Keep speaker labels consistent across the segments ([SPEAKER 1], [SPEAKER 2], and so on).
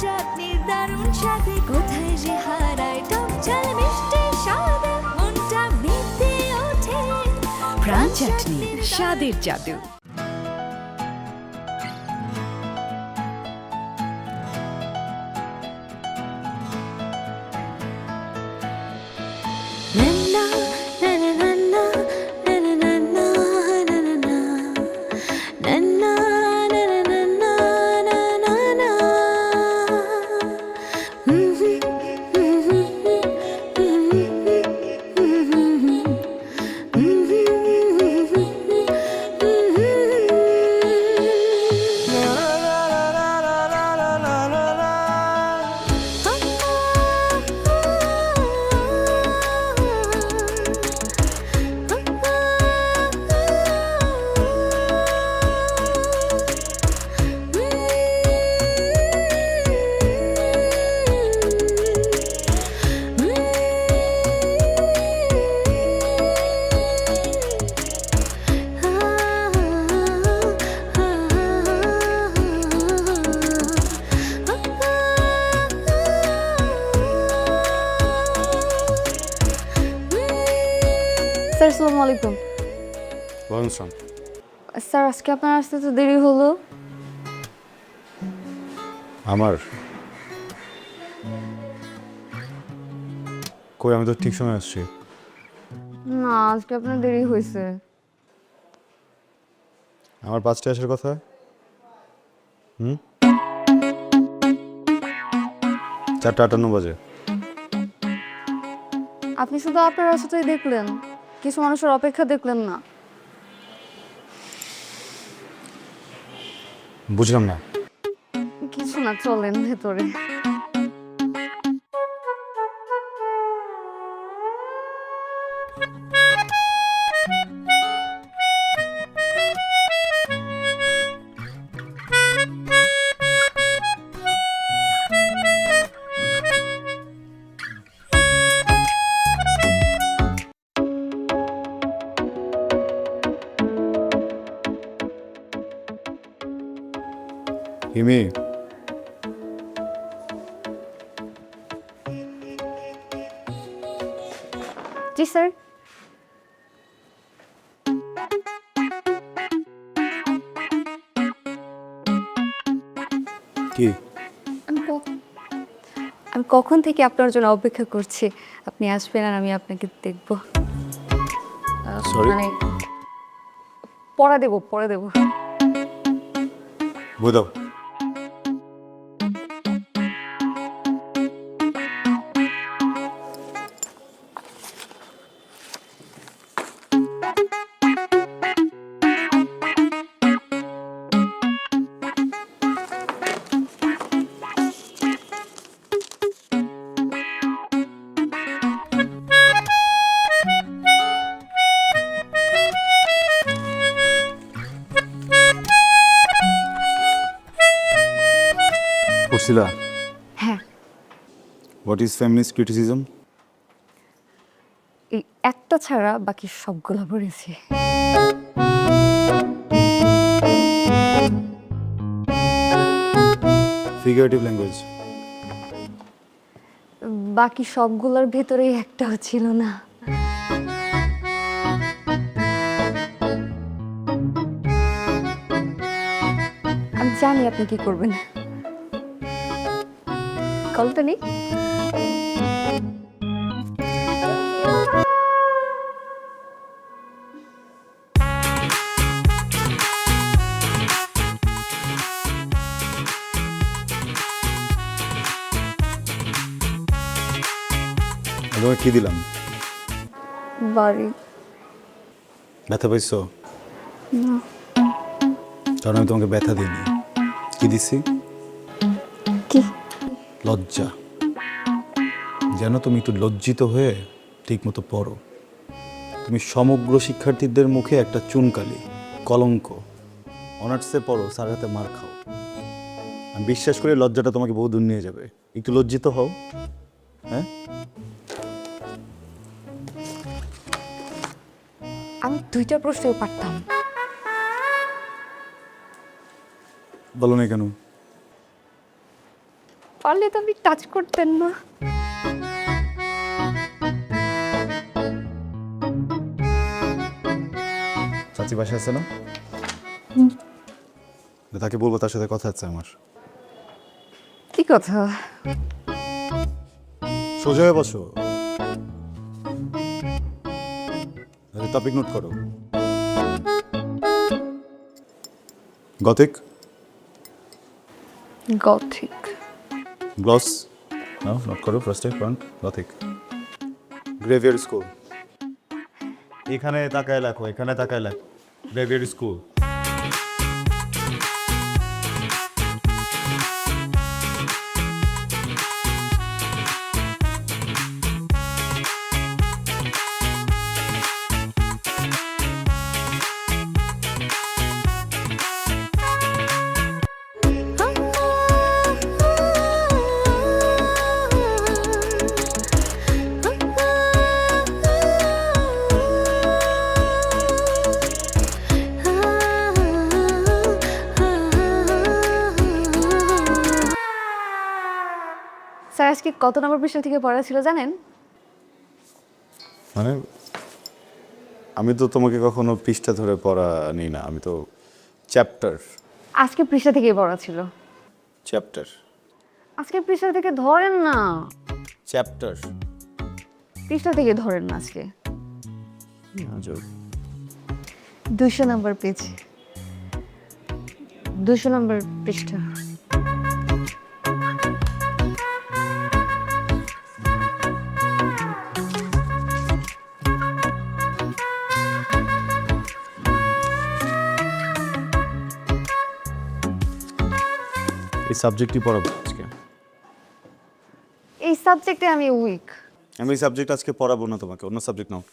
[SPEAKER 1] চাটনির দারুণ স্বাদে কোথায় যে হারায় টক ঝাল মিষ্টি স্বাদে মনটা মেতে ওঠে প্রাণ চাটনি স্বাদের জাদু।
[SPEAKER 2] স্যার আসসালামু আলাইকুম।
[SPEAKER 3] ওয়ালাইকুম আসসালাম।
[SPEAKER 2] স্যার আজকে আপনার আসতে তো দেরি হলো।
[SPEAKER 3] আমার কই, আমি তো ঠিক সময় আসছি।
[SPEAKER 2] না, আজকে আপনার দেরি হয়েছে।
[SPEAKER 3] আমার 5টায় আসার কথা। 4:58 বাজে।
[SPEAKER 2] আপনি শুধু আপনার রাস্তাতেই দেখলেন, কিছু মানুষের অপেক্ষা দেখলেন না।
[SPEAKER 3] বুঝলাম না।
[SPEAKER 2] কিছু না, চলেন ভেতরে।
[SPEAKER 3] হিমি,
[SPEAKER 2] জি স্যার।
[SPEAKER 3] কি
[SPEAKER 2] আমি কখন থেকে আপনার জন্য অপেক্ষা করছি, আপনি আসবেন আর আমি আপনাকে দেখব।
[SPEAKER 3] Sorry?
[SPEAKER 2] মানে পরে দেব।
[SPEAKER 3] বই দাও। পড়ছিলা?
[SPEAKER 2] হ্যাঁ,
[SPEAKER 3] হোয়াট ইজ ফেমিনিস্ট ক্রিটিসিজম?
[SPEAKER 2] এই একটা ছাড়া বাকি সবগুলো পড়েছি।
[SPEAKER 3] Figurative language.
[SPEAKER 2] বাকি সবগুলোর ভেতরেই একটাও ছিল না। আমি জানি আপনি কি করবেন। কলটা নেই।
[SPEAKER 3] তোমাকে কি দিলাম?
[SPEAKER 2] বাড়ি।
[SPEAKER 3] ব্যথা পাইছো?
[SPEAKER 2] না।
[SPEAKER 3] কারণ আমি তোমাকে ব্যথা দিইনি। কি দিছি?
[SPEAKER 2] কি?
[SPEAKER 3] লজ্জা। যেন তুমি একটু লজ্জিত হয়ে ঠিক মতো পড়ো। তুমি সমগ্র শিক্ষার্থীদের মুখে একটা চুনকালি, কলঙ্ক। অনার্সে পড়ো, স্যার হাতে মার খাও। আমি বিশ্বাস করি লজ্জাটা তোমাকে বহু দূর নিয়ে যাবে। একটু লজ্জিত হও। হ্যাঁ,
[SPEAKER 2] আমি 2টা প্রশ্নও পারতাম।
[SPEAKER 3] বলো না কেন?
[SPEAKER 2] পারলে তো আপনি টাচ করতেন না।
[SPEAKER 3] চাচি বাসায় আছে না? তাকে বলবো তার সাথে কথা আছে আমার।
[SPEAKER 2] কি কথা?
[SPEAKER 3] সোজা হয়ে বসো, টপিক নোট করো। গথিক
[SPEAKER 2] গথিক
[SPEAKER 3] গ্লস নাও নোট করো। ফার্স্টে ফ্রন্ট গথিক। গ্রেভিয়ার স্কুল, এখানে তাকায় লেখো, এখানে তাকায় লেখো। গ্রেভিয়ার স্কুল।
[SPEAKER 2] স্যার আজকে কত নম্বর পৃষ্ঠা থেকে পড়া ছিল জানেন?
[SPEAKER 3] মানে আমি তো তোমাকে কখনো পৃষ্ঠা ধরে পড়া নিই না, আমি তো চ্যাপ্টার।
[SPEAKER 2] আজকে পৃষ্ঠা থেকেই পড়া ছিল।
[SPEAKER 3] চ্যাপ্টার
[SPEAKER 2] আজকে পৃষ্ঠা থেকে ধরেন না,
[SPEAKER 3] চ্যাপ্টার
[SPEAKER 2] পৃষ্ঠা থেকে ধরেন না। আজকে 200 নম্বর পেজ, 200 নম্বর পৃষ্ঠা।
[SPEAKER 3] এই সাবজেক্টই পড়াবো আজকে।
[SPEAKER 2] এই সাবজেক্টে আমি উইক।
[SPEAKER 3] আমি এই সাবজেক্ট আজকে পড়াবো না তোমাকে, অন্য সাবজেক্ট নাও।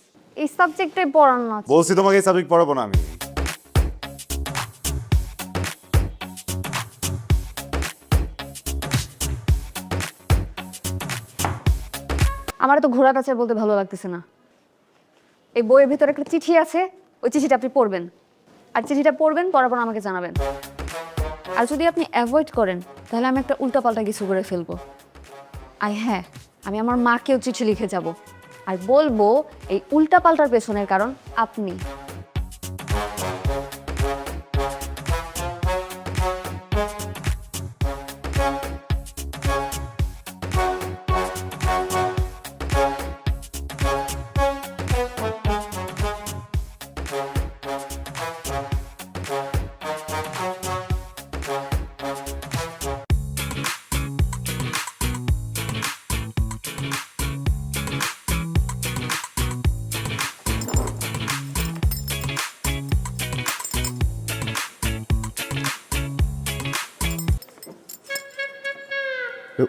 [SPEAKER 2] এই সাবজেক্টে পড়ান না।
[SPEAKER 3] বলছি তোমাকে এই সাবজেক্ট পড়াবো না আমি।
[SPEAKER 2] আমার তো ঘোড়া টাচার বলতে ভালো লাগতেছে না। এই বইয়ের ভিতরে একটা চিঠি আছে, ওই চিঠিটা আপনি পড়বেন, আর চিঠিটা পড়বেন, পড়ার পর আমাকে জানাবেন। আর যদি আপনি অ্যাভয়েড করেন তাহলে আমি একটা উল্টাপাল্টা কিছু করে ফেলবো। আর হ্যাঁ, আমি আমার মাকেও চিঠি লিখে যাব আর বলবো এই উল্টাপাল্টার পেছনের কারণ আপনি।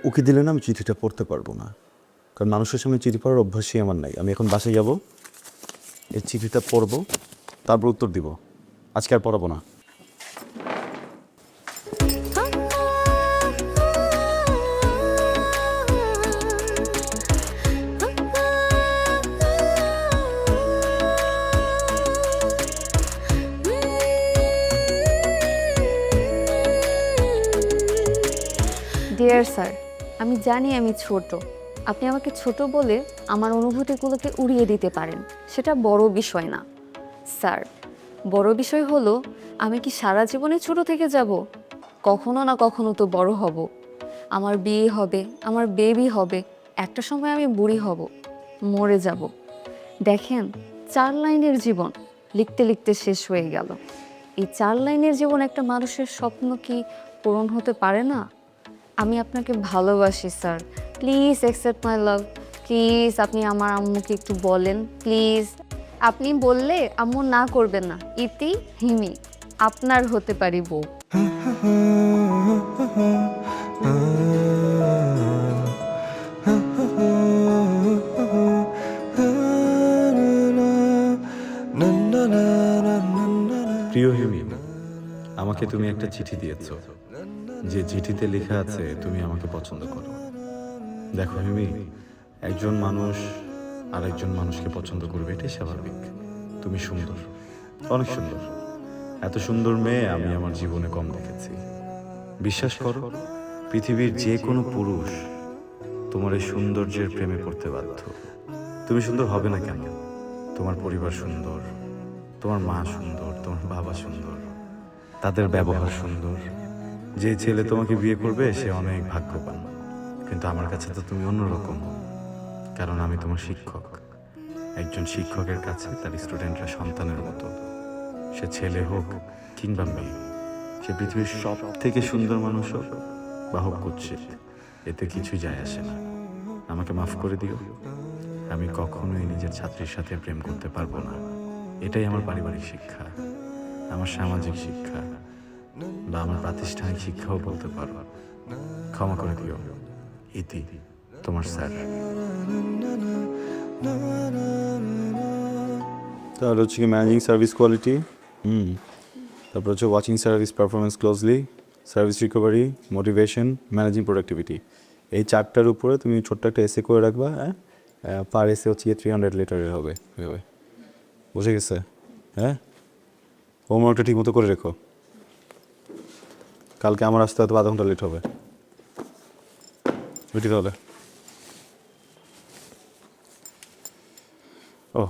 [SPEAKER 3] ওকে দিলে না আমি চিঠিটা পড়তে পারবো না, কারণ মানুষের সামনে চিঠি পড়ার অভ্যাসই আমার নাই। আমি এখন বাসায় যাব, এই চিঠিটা পড়বো, তারপর উত্তর দিব। আজকে আর পড়াবো না।
[SPEAKER 2] ডিয়ার স্যার, আমি জানি আমি ছোট, আপনি আমাকে ছোট বলে আমার অনুভূতিগুলোকে উড়িয়ে দিতে পারেন, সেটা বড় বিষয় না। স্যার, বড় বিষয় হলো আমি কি সারা জীবনে ছোট থেকে যাব? কখনো না কখনো তো বড় হব। আমার বিয়ে হবে, আমার বেবি হবে, একটা সময় আমি বুড়ি হব, মরে যাব। দেখেন, 4 লাইনের জীবন লিখতে লিখতে শেষ হয়ে গেল। এই 4 লাইনের জীবন একটা মানুষের স্বপ্ন কি পূরণ হতে পারে না? আমি আপনাকে ভালোবাসি sir, please accept my love. Please আপনি আমার আম্মুকে একটু বলেন, প্লিজ। আপনি বললে আম্মু না করবেন না। ইতি হিমি, আপনার হতে পারি বউ।
[SPEAKER 3] প্রিয় হিমি, আমাকে তুমি একটা চিঠি দিয়েছো, যে চিঠিতে লেখা আছে তুমি আমাকে পছন্দ করো। দেখো হিমি, একজন মানুষ আর একজন মানুষকে পছন্দ করবে, এটাই স্বাভাবিক। তুমি সুন্দর, অনেক সুন্দর। এত সুন্দর মেয়ে আমি আমার জীবনে কম দেখেছি। বিশ্বাস করো,
[SPEAKER 4] পৃথিবীর যে কোনো পুরুষ তোমার এই সৌন্দর্যের প্রেমে পড়তে বাধ্য। তুমি সুন্দর হবে না কেন? তোমার পরিবার সুন্দর, তোমার মা সুন্দর, তোমার বাবা সুন্দর, তাদের ব্যবহার সুন্দর। যে ছেলে তোমাকে বিয়ে করবে সে অনেক ভাগ্যবান। কিন্তু আমার কাছে তো তুমি অন্যরকম, কারণ আমি তোমার শিক্ষক। একজন শিক্ষকের কাছে তার স্টুডেন্টরা সন্তানের মতো। সে ছেলে হোক কিংবা মেয়ে, সে পৃথিবীর সব থেকে সুন্দর মানুষ হোক বা হোক কুৎসিত, এতে কিছুই যায় আসে না। আমাকে মাফ করে দিও, আমি কখনোই নিজের ছাত্রীর সাথে প্রেম করতে পারবো না। এটাই আমার পারিবারিক শিক্ষা, আমার সামাজিক শিক্ষা বা আমার প্রাতিষ্ঠানিক শিক্ষাও বলতে পারো। ক্ষমা করে দিও। ইতি, তোমার স্যার।
[SPEAKER 3] তাহলে হচ্ছে কি ম্যানেজিং সার্ভিস কোয়ালিটি, তারপর হচ্ছে watching service performance closely, service recovery, motivation, managing productivity. এই চারটার উপরে তুমি ছোট্ট একটা এসে করে রাখবা। হ্যাঁ, পার এসে হচ্ছে 300 লেটারের হবে। বুঝে গেছে? হ্যাঁ, হোমওয়ার্কটা ঠিক মতো করে রেখো। কালকে আমার আসতে হয়তো আধা ঘন্টা লেট হবে। বুঝি তাহলে? ও,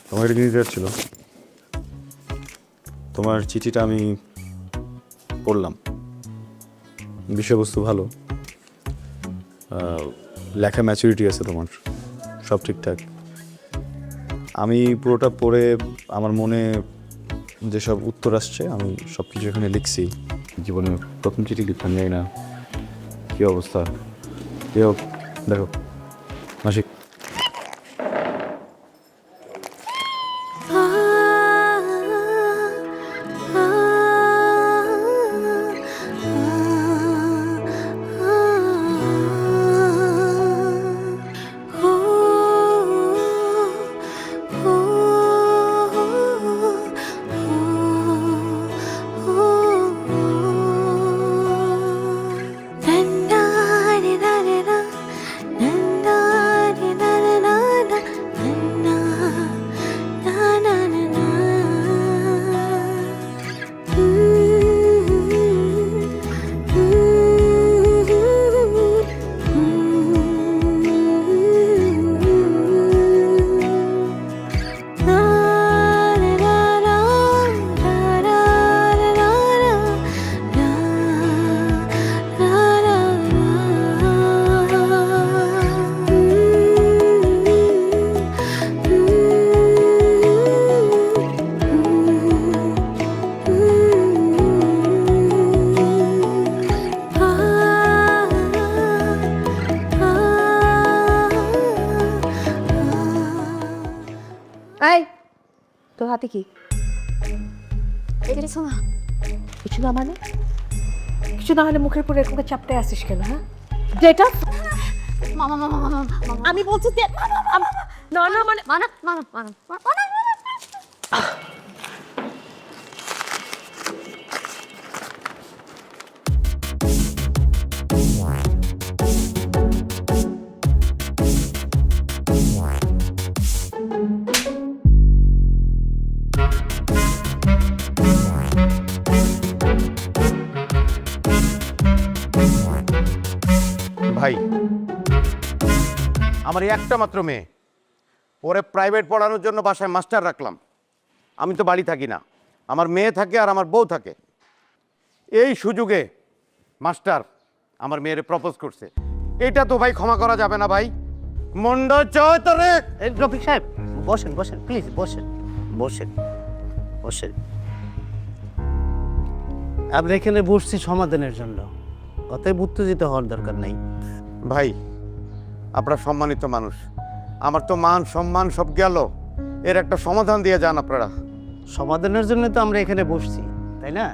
[SPEAKER 3] তোমার একটা জিনিস দেওয়ার ছিল। তোমার চিঠিটা আমি পড়লাম, বিষয়বস্তু ভালো, লেখা ম্যাচুরিটি আছে তোমার, সব ঠিকঠাক। আমি পুরোটা পড়ে আমার মনে যেসব উত্তর আসছে আমি সব কিছু এখানে লিখছি। জীবনে প্রথম চিঠি লিখতাম, জানি না কী অবস্থা। কী হোক, দেখো মাসিক।
[SPEAKER 2] এই, তোর হাতে কি?
[SPEAKER 5] কিছু না মানে? কিছু না হলে মুখের উপরে এরকম চাপতে আসিস কেন? হ্যাঁ, যেটা
[SPEAKER 2] মামা মামা মামা মামা
[SPEAKER 5] আমি বলছি যে না না মানে
[SPEAKER 2] মানা মামা মামা মানা।
[SPEAKER 6] ভাই, আমার এই একটা মাত্র মেয়ে, ওরে প্রাইভেট পড়ানোর জন্য বাসায় মাস্টার রাখলাম। আমি তো বাড়ি থাকি না, আমার মেয়ে থাকে আর আমার বউ থাকে। এই সুযোগে মাস্টার আমার মেয়েরে প্রপোজ করছে। এটা তো ভাই ক্ষমা করা যাবে না ভাই। মন্ড চৌতরে
[SPEAKER 7] রফিক সাহেব, বসেন বসেন প্লিজ, বসেন বসেন বসেন। আমরা এখানে বসছি সমাধানের জন্য, অতএব উত্তেজিত হওয়ার দরকার নাই।
[SPEAKER 6] ভাই, আপনারা সম্মানিত মানুষ, আমার তো মান সম্মান সব গেল, এর একটা সমাধান দিয়ে যান আপনারা।
[SPEAKER 7] সমাধানের জন্য তো আমরা এখানে বসছি, তাই না?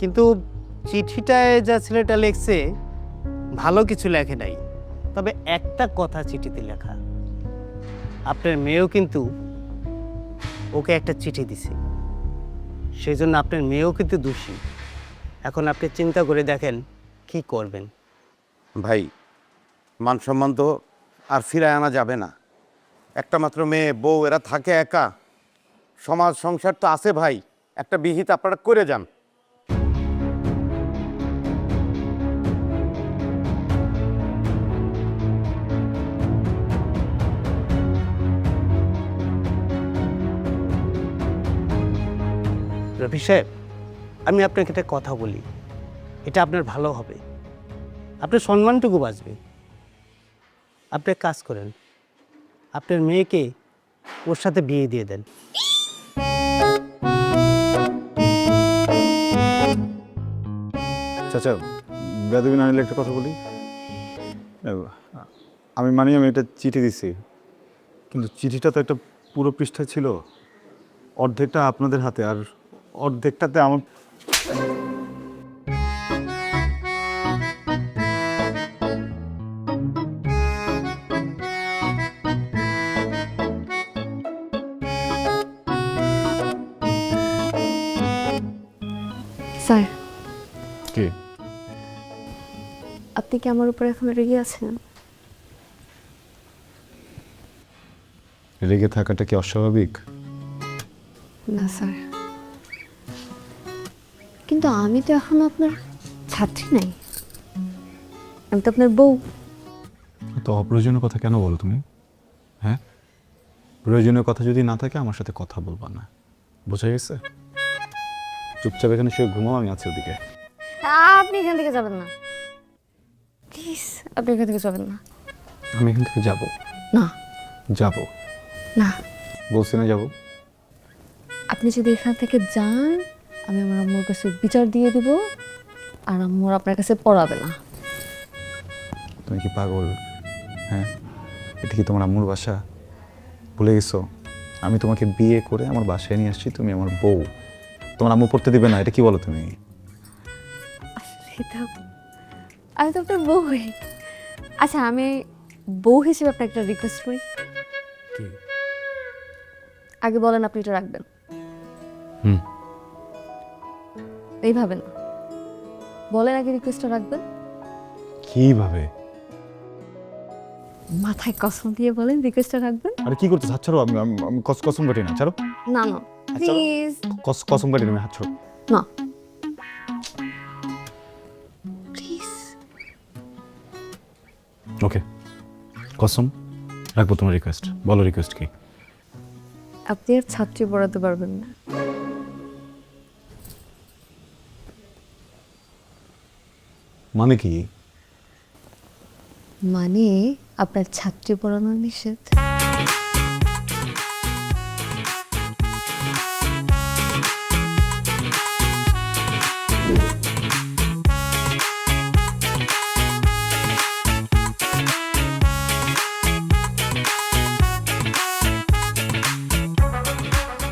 [SPEAKER 7] কিন্তু চিঠিটায় যা ছেলেটা লেখছে ভালো কিছু লেখে নাই। তবে একটা কথা চিঠিতে লেখা, আপনার মেয়েও কিন্তু ওকে একটা চিঠি দিছে, সেই জন্য আপনার মেয়েও কিন্তু দোষী। এখন আপনি চিন্তা করে দেখেন কি করবেন।
[SPEAKER 6] ভাই, মান সম্মান তো আর ফিরায় আনা যাবে না। একটা মাত্র মেয়ে, বউ, এরা থাকে একা। সমাজ সংসার তো আছে ভাই, একটা বিহিত আপনারা করে যান।
[SPEAKER 7] রফি সাহেব, আমি আপনাকে একটা কথা বলি, এটা আপনার ভালো হবে, আপনার সম্মানটুকু বাঁচবে। আপনি এক কাজ করেন, আপনার মেয়েকে ওর সাথে বিয়ে দিয়ে দেন।
[SPEAKER 3] চাচা, বেদবি না নিলে একটা কথা বলি। আমি মানি আমি একটা চিঠি দিছি, কিন্তু চিঠিটা তো একটা পুরো পৃষ্ঠা ছিল, অর্ধেকটা আপনাদের হাতে আর অর্ধেকটাতে আমার।
[SPEAKER 2] স্যার,
[SPEAKER 3] কি
[SPEAKER 2] আপনি কি আমার উপর এখন রেগে আছেন?
[SPEAKER 3] রেগে থাকাটা কি অস্বাভাবিক?
[SPEAKER 2] না স্যার, কিন্তু আমি তো এখন আপনার ছাত্রী নাই, আমি তো আপনার বউ।
[SPEAKER 3] তো অপ্রয়োজনীয় কথা কেন বলো তুমি? হ্যাঁ, প্রয়োজনীয় কথা যদি না থাকে আমার সাথে কথা বলবা না, বোঝা গেছে? চুপচাপ এখানে শুয়ে ঘুমাও, আমি আছি ওদিকে।
[SPEAKER 2] আপনি এখান থেকে যাবেন না, প্লিজ, আপনি এখান থেকে যাবেন না।
[SPEAKER 3] আমি এখান থেকে যাব
[SPEAKER 2] না
[SPEAKER 3] যাব
[SPEAKER 2] না,
[SPEAKER 3] বলছি না যাব।
[SPEAKER 2] আপনি যদি এখান থেকে যান, আমি আমার আম্মুর কাছে বিচার দিয়ে দিব, আর আম্মুর আপনার কাছে পড়াবে না।
[SPEAKER 3] তুমি কি পাগল? হ্যাঁ, এটা কি তোমার আম্মুর বাসা? ভুলে গেছো আমি তোমাকে বিয়ে করে আমার বাসায় নিয়ে আসছি, তুমি আমার বউ, তোমার আম্মু পড়তে দিবে না, এটা কি বলো তুমি?
[SPEAKER 2] এটা আমি তো আপনার বউ হই। আচ্ছা, আমি বউ হিসেবে আপনার একটা রিকোয়েস্ট করি।
[SPEAKER 3] কি?
[SPEAKER 2] আগে বলেন আপনি এটা রাখবেন।
[SPEAKER 3] হুম,
[SPEAKER 2] এইভাবে না, বলেন আগে রিকোয়েস্টটা রাখবেন।
[SPEAKER 3] কিভাবে?
[SPEAKER 2] মাথায় কসম দিয়ে বলেন রিকোয়েস্টটা রাখবেন।
[SPEAKER 3] আরে কি করতে ছাড়ো, আমি কসম কাটি না, ছাড়ো।
[SPEAKER 2] না না, প্লিজ।
[SPEAKER 3] কসম কাটি না, হাত ছাড়ো।
[SPEAKER 2] না, প্লিজ।
[SPEAKER 3] ওকে, কসম রাখবো তোমার রিকোয়েস্ট। বলো রিকোয়েস্ট কি?
[SPEAKER 2] আপনি আর ছাত্রী পড়াতে পারবেন না।
[SPEAKER 3] মানে কি?
[SPEAKER 2] মানে আপনার ছাত্রী পড়ানো নিষেধ।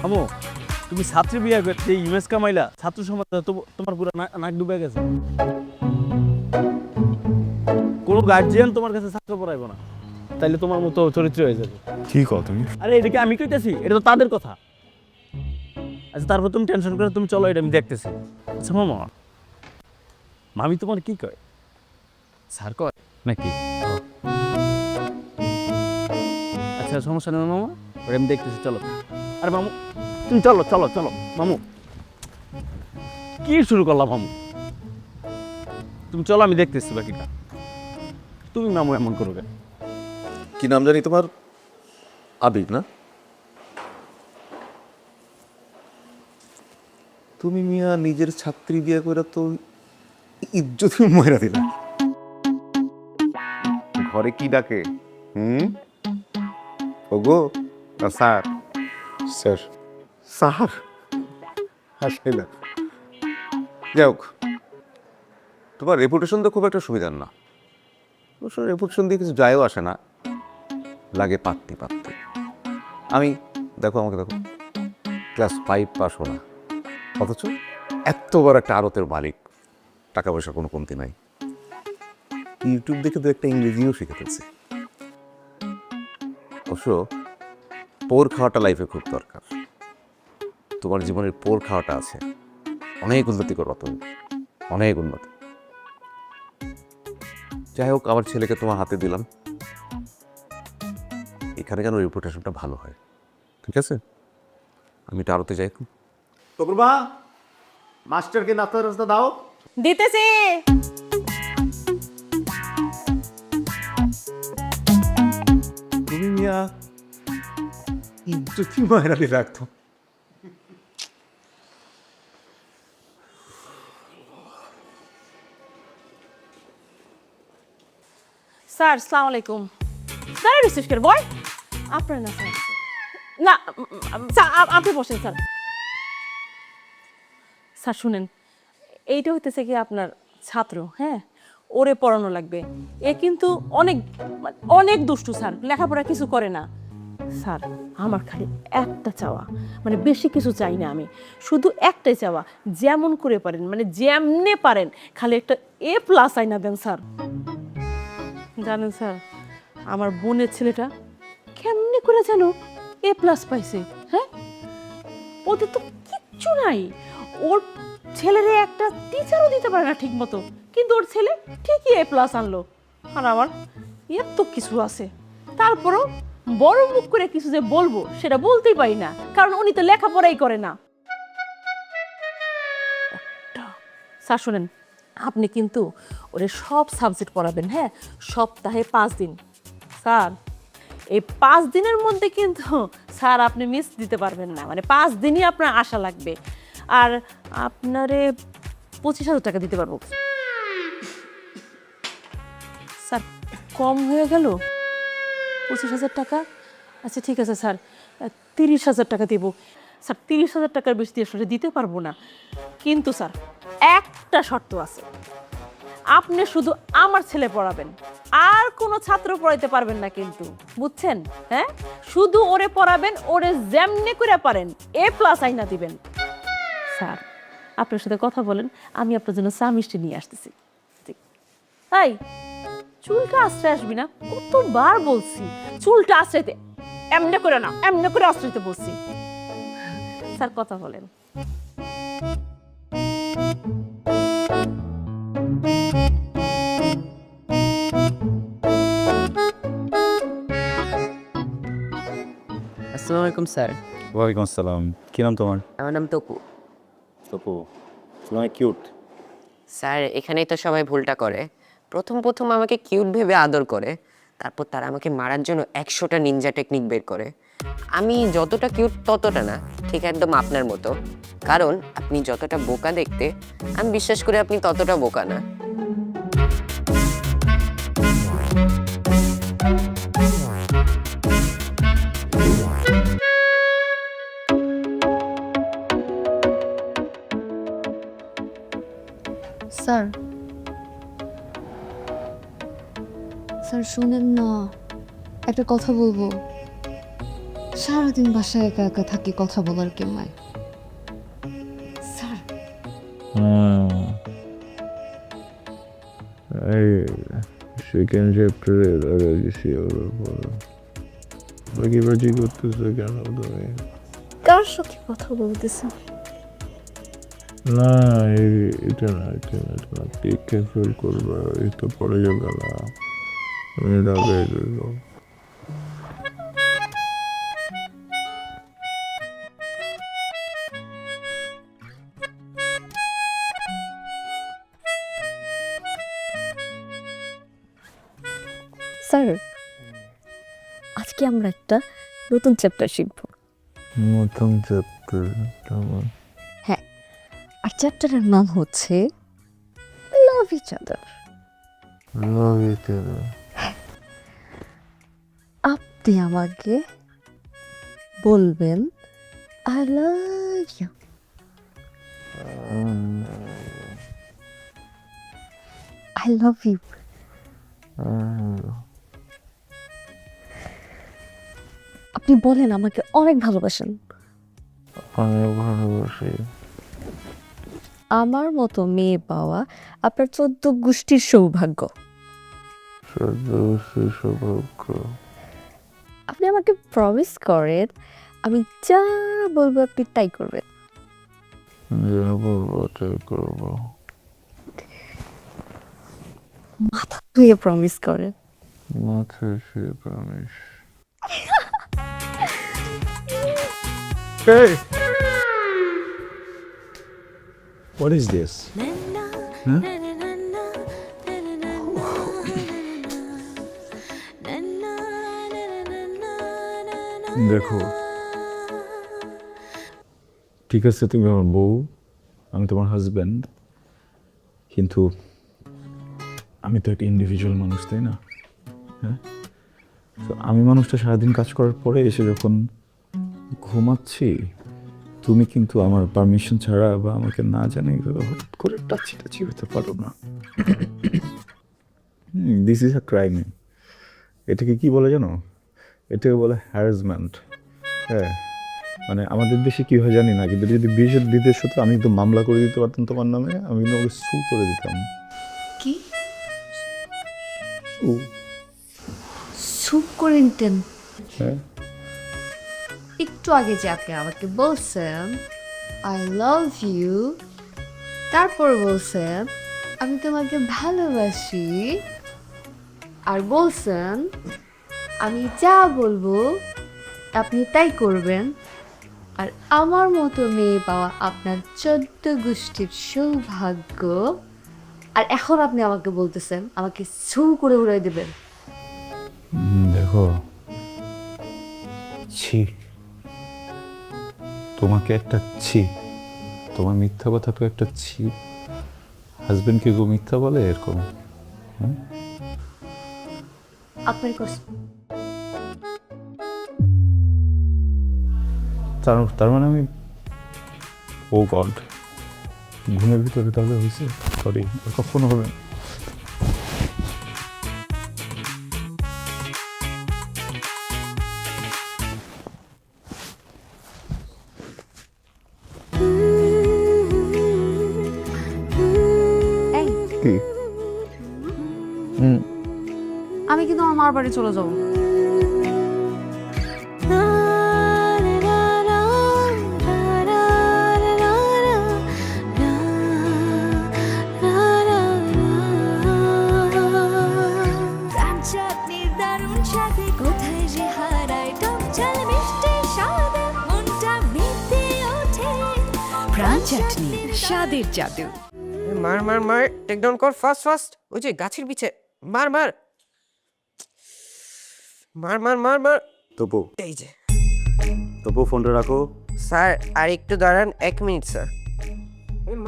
[SPEAKER 8] আমো, তুমি ছাত্রী বিয়ে করতে ইমেজ কামাইলা, ছাত্র সমাজ তোমার পুরো নাক ডুবে গেছে। কোনো গার্জিয়ান তোমার কাছে ছাত্র পড়াইবো না, তাইলে তোমার মতো চরিত্র হয়ে যাবে।
[SPEAKER 3] কি কও তুমি?
[SPEAKER 8] আরে এদিকে আমি কইতেছি, এটা তো তাদের কথা। আচ্ছা, তারপর তুমি টেনশন করে তুমি চলো, এটা আমি দেখতেছি। আচ্ছা মামা, মামি তোমার কি কয়? স্যার কয় নাকি? আচ্ছা, সমস্যা নেই মামা, ওটা আমি দেখতেছি, চলো। আরে মামু, তুমি চলো চলো চলো। মামু, কি শুরু করলাম মামু? তুমি চলো, আমি দেখতেছি বাকিটা। তুমি মামু এমন করো কেন?
[SPEAKER 9] কি নাম জানি তোমার? আবির না? তুমি মিয়া নিজের ছাত্রী বিয়ে করে তো ইজ্জতই ময়রা দিলা। ঘরে কি ডাকে? ওগো না স্যার?
[SPEAKER 3] স্যার।
[SPEAKER 9] স্যার হাসে না। যাই হোক, তোমার রেপুটেশন তো খুব একটা সুবিধার না। অবশ্য রেপুটেশন দিয়ে কিছু যায়ও আসে না, লাগে পাত্তি পাত্তি। আমি দেখো, আমাকে দেখো, ক্লাস 5 পাস হো না, অথচ এত বড় একটা আড়তের মালিক, টাকা পয়সার কোনো কমতি নাই। ইউটিউব দেখে তো একটা ইংরেজিও শিখে ফেলছি। অবশ্য পোর খাওয়াটা লাইফে খুব দরকার। তোমার জীবনের পোর খাওয়াটা আছে, অনেক উন্নতি করবা তুমি, অনেক উন্নতি। যাই হোক, আমার ছেলেকে তোমার হাতে দিলাম, এখানে যেন রেপুটেশনটা ভালো হয়, ঠিক আছে? আমি এটা আরতে যাই।
[SPEAKER 6] টুকুরমা, মাস্টারকে নাস্তার রাস্তা দাও।
[SPEAKER 5] দিতেছি।
[SPEAKER 9] তুমি মিয়া ইজ্জতই মায়েরালি রাখতো।
[SPEAKER 5] স্যার আসসালামু আলাইকুম। স্যার রিসিভ করে বয় আপনার না স্যার, না স্যার আপনি বসেন স্যার। স্যার শুনেন, এইটা হইতেছে কি আপনার ছাত্র, হ্যাঁ, ওরে পড়ানো লাগবে। এ কিন্তু অনেক অনেক দুষ্টু স্যার, লেখাপড়া কিছু করে না। স্যার আমার খালি একটা চাওয়া, মানে বেশি কিছু চাই না আমি, শুধু একটাই চাওয়া, যেমন করে পারেন মানে যেমনে পারেন খালি একটা A+ আইনা দেন স্যার। জানেন স্যার, আমার বোনের ছেলেটা কেমনে করে যেন A+ পাইছে, হ্যাঁ, ওদের তো কিচ্ছু নাই। ওর ছেলেরে একটা টিচারও দিতে পারে না ঠিক মতো, কিন্তু ওর ছেলে ঠিকই A+ আনলো। আর আমার এর তো কিছু আছে, তারপরও বড় মুখ করে কিছু যে বলবো সেটা বলতেই পারি না, কারণ উনি তো লেখাপড়াই করে না। স্যার শোনেন, আপনি কিন্তু ওরে সব সাবজেক্ট পড়াবেন, হ্যাঁ, সপ্তাহে 5 দিন। স্যার এই 5 দিনের মধ্যে কিন্তু স্যার আপনি মিস দিতে পারবেন না, মানে 5 দিনই আপনার আশা লাগবে। আর আপনারে 25,000 টাকা দিতে পারবো। স্যার কম হয়ে গেল 25,000 টাকা? আচ্ছা ঠিক আছে স্যার, 30,000 টাকা দেবো। স্যার 30,000 টাকার বেশি আসলে দিতে পারবো না, কিন্তু স্যার একটা শর্ত আছে, আপনি শুধু আমার ছেলে পড়াবেন, আর কোনো ছাত্র পড়াইতে পারবেন না কিন্তু, বুঝছেন? হ্যাঁ, শুধু ওরে পড়াবেন, ওরে যেমনি করে পারেন A+ আইনা দিবেন। স্যার আপনার সাথে কথা বলেন, আমি আপনার জন্য চা মিষ্টি নিয়ে আসতেছি। তাই চুলটা আশ্রয় আসবি না, কতবার বলছি চুলটা আশ্রয়তে, এমনি করে না, এমনি করে আশ্রয়তে বলছি। স্যার কথা বলেন।
[SPEAKER 10] আসসালামু আলাইকুম স্যার।
[SPEAKER 3] ওয়ালাইকুম আসসালাম। কি নাম তোমার?
[SPEAKER 10] আমার নাম তপু।
[SPEAKER 3] তপু, তোমার কিউট।
[SPEAKER 10] স্যার এখানেই তো সবাই ভুলটা করে, প্রথম প্রথম আমাকে কিউট ভেবে আদর করে, তারপর তারা আমাকে মারার জন্য 100টা নিনজা টেকনিক বের করে। আমি যতটা কিউট ততটা না, ঠিক একদম আপনার মতো, কারণ আপনি যতটা বোকা দেখতে, আমি বিশ্বাস করি আপনি ততটা বোকা না।
[SPEAKER 2] স্যার, স্যার শুনেন না, একটা কথা বলবো। সারাদিন বাসায় একা একা থাকি, কথা বলার কেউ নাই। স্যার
[SPEAKER 11] এই সেকেন্ড চ্যাপ্টারে লাগা গেছি ওর উপর। বাকি করতেছো কেন তুমি?
[SPEAKER 2] কার সাথে কথা বলতেছে?
[SPEAKER 11] না এটা না, এটা না, তোমার টেকে ফেল করবা, এই তো পড়ে যাবে না, আমি লাগাই দিল।
[SPEAKER 2] স্যার আজকে আমরা একটা নতুন চ্যাপ্টার শিখবো।
[SPEAKER 11] নতুন চ্যাপ্টার?
[SPEAKER 2] হ্যাঁ, আর চ্যাপ্টারের নাম হচ্ছে লাভ ইচ আদার।
[SPEAKER 11] লাভ ইচ আদার?
[SPEAKER 2] আপনি আমাকে বলবেন I love you. I love you. আপনি বলেন আমাকে অনেক ভালোবাসেন।
[SPEAKER 11] অনেক ভালোবাসি।
[SPEAKER 2] আমার মতো মেয়ে পাওয়া আপনার 14 গোষ্ঠীর সৌভাগ্য।
[SPEAKER 11] সৌভাগ্য?
[SPEAKER 2] আপনি আমাকে প্রমিস করেন, আমি যা বলবো আপনি তাই করবেন।
[SPEAKER 11] যা বলবো তাই করবো।
[SPEAKER 2] মাথা ধুয়ে প্রমিস করেন।
[SPEAKER 11] মাথায় শুয়ে promise.
[SPEAKER 3] Hey! What is this? দেখো, ঠিক আছে তুমি আমার বউ, আমি তোমার হাজব্যান্ড, কিন্তু আমি তো একটা ইন্ডিভিজুয়াল মানুষ, তাই না? হ্যাঁ, তো আমি মানুষটা সারাদিন কাজ করার পরে এসে যখন ঘুমাচ্ছি, তুমি কিন্তু আমার পারমিশন ছাড়া বা আমাকে না জানে হট করে টাচি টাচি হতে পারো না। This is a crime. এটাকে কি বলে জানো? এটাকে বলে হ্যারাসমেন্ট। হ্যাঁ, মানে আমাদের দেশে কি হয় জানি না, কিন্তু যদি বিদেশ হতো আমি তো মামলা করে দিতে পারতাম তোমার নামে, আমি তোমাকে সু করে দিতাম।
[SPEAKER 2] কি
[SPEAKER 3] সু?
[SPEAKER 2] সুপ করে নিতেন?
[SPEAKER 3] হ্যাঁ,
[SPEAKER 2] একটু আগে যে আপনি আমাকে বলছেন আই লাভ ইউ, তারপর বলছেন আমি তোমাকে ভালোবাসি, আর বলছেন আমি যা বলবো আপনি তাই করবেন, আর আমার মতো মেয়ে পাওয়া আপনার 14 গোষ্ঠীর সৌভাগ্য। আর এখন আপনি আমাকে বলতেছেন আমাকে ছু করে উড়াই দেবেন।
[SPEAKER 3] দেখো, ছি, তোমাকে একটা ছি, তোমার মিথ্যা কথা তো একটা ছি। হাজবেন্ডকে কেউ মিথ্যা বলে এরকম? হ্যাঁ,
[SPEAKER 2] আপনার কষ্ট।
[SPEAKER 3] তার মানে আমি, ও গড, ঘুমের ভিতরে তাহলে হয়েছে। সরি, কখনো হবে না।
[SPEAKER 2] এই,
[SPEAKER 3] কি?
[SPEAKER 2] আমি কিন্তু আমার মার বাড়ি চলে যাবো।
[SPEAKER 1] প্রাণ চাটনির দারুণ স্বাদে কোথায় যে হারায় টক ঝাল মিষ্টি স্বাদে মনটা মেতে ওঠে। প্রাণ চাটনি, স্বাদের জাদু।
[SPEAKER 10] মার মার মার, টেক ডাউন কর ফাস্ট ফাস্ট। ওই যে গাছের পিছে মার মার মার মার মার মার।
[SPEAKER 4] তপু,
[SPEAKER 10] এই যে
[SPEAKER 4] তপু ফোনটা রাখো।
[SPEAKER 10] স্যার আর একটু দাঁড়ান, 1 মিনিট স্যার।